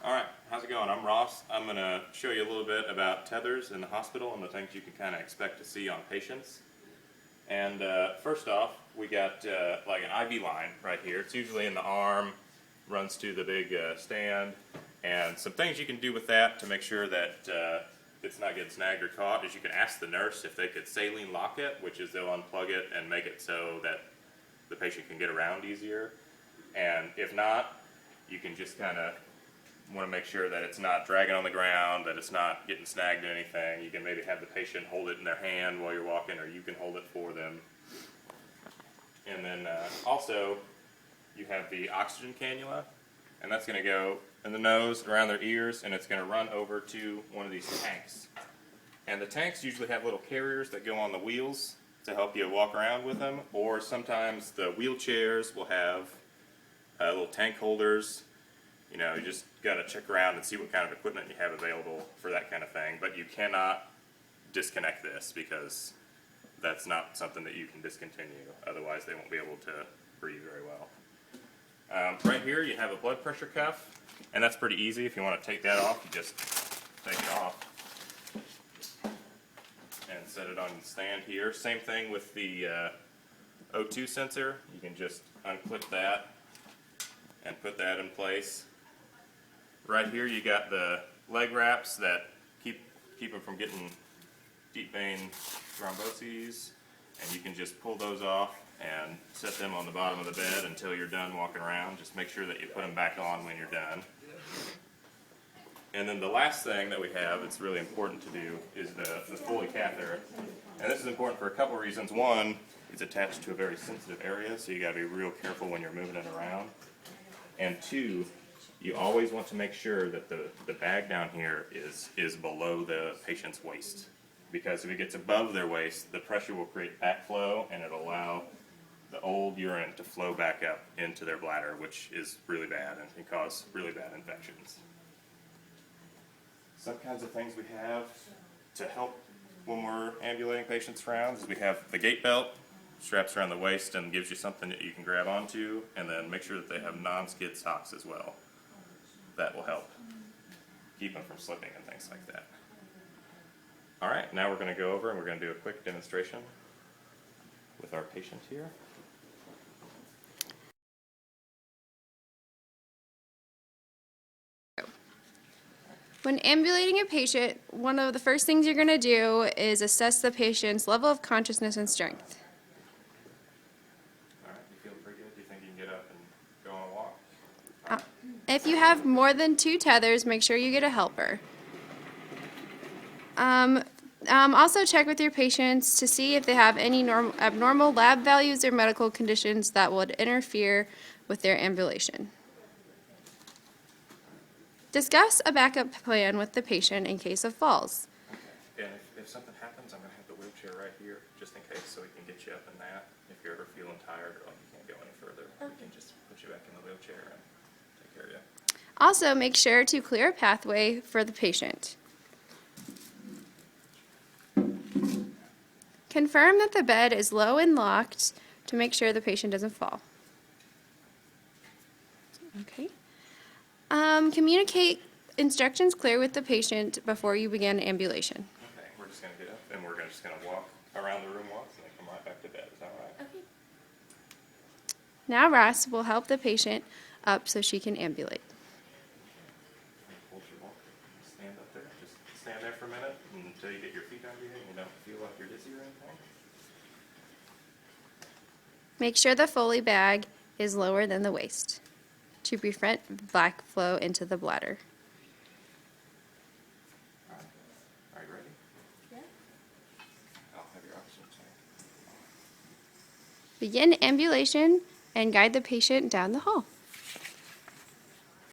Alright, how's it going? I'm Ross. I'm going to show you a little bit about tethers in the hospital and the things you can kind of expect to see on patients. And first off, we got like an IV line right here. It's usually in the arm, runs to the big stand. And some things you can do with that to make sure that it's not getting snagged or caught is you can ask the nurse if they could saline lock it, which is they'll unplug it and make it so that the patient can get around easier. And if not, you can just kind of want to make sure that it's not dragging on the ground, that it's not getting snagged in anything. You can maybe have the patient hold it in their hand while you're walking, or you can hold it for them. And then also, you have the oxygen cannula, and that's going to go in the nose, around their ears, and it's going to run over to one of these tanks. And the tanks usually have little carriers that go on the wheels to help you walk around with them, or sometimes the wheelchairs will have little tank holders. You know, you just got to check around and see what kind of equipment you have available for that kind of thing. But you cannot disconnect this because that's not something that you can discontinue. Otherwise, they won't be able to breathe very well. Right here, you have a blood pressure cuff, and that's pretty easy. If you want to take that off, you just take it off and set it on the stand here. Same thing with the O2 sensor. You can just unclip that and put that in place. Right here you got the leg wraps that keep them from getting deep vein thromboses, and you can just pull those off and set them on the bottom of the bed until you're done walking around. Just make sure that you put them back on when you're done. And then the last thing that we have that's really important to do is the Foley catheter. And this is important for a couple reasons. One, it's attached to a very sensitive area, so you got to be real careful when you're moving it around. And two, you always want to make sure that the bag down here is below the patient's waist. Because if it gets above their waist, the pressure will create backflow, and it'll allow the old urine to flow back up into their bladder, which is really bad and can cause really bad infections. Some kinds of things we have to help when we're ambulating patients around is we have the gait belt, straps around the waist and gives you something that you can grab onto, and then make sure that they have non-skid socks as well. That will help keep them from slipping and things like that. Alright, now we're going to go over and we're going to do a quick demonstration with our patient here. When ambulating a patient, one of the first things you're going to do is assess the patient's level of consciousness and strength. Alright, you feel pretty good? Do you think you can get up and go on a walk? If you have more than 2 tethers, make sure you get a helper. Also check with your patients to see if they have any abnormal lab values or medical conditions that would interfere with their ambulation. Discuss a backup plan with the patient in case of falls. Okay. And if something happens, I'm going to have the wheelchair right here, just in case, so we can get you up in that. If you're ever feeling tired or you can't go any further, we can just put you back in the wheelchair and take care of you. Also, make sure to clear a pathway for the patient. Confirm that the bed is low and locked to make sure the patient doesn't fall. Okay. Communicate instructions clear with the patient before you begin ambulation. Okay, we're just going to get up and we're just going to walk around the room once and then come right back to bed. Is that all right? Okay. Now Ross will help the patient up so she can ambulate. Hold your walk. Stand up there. Just stand there for a minute until you get your feet under you and you don't feel like you're dizzy or anything. Make sure the Foley bag is lower than the waist to prevent black flow into the bladder. All right. Are you ready? Yeah. I'll have your oxygen tank. Begin ambulation and guide the patient down the hall.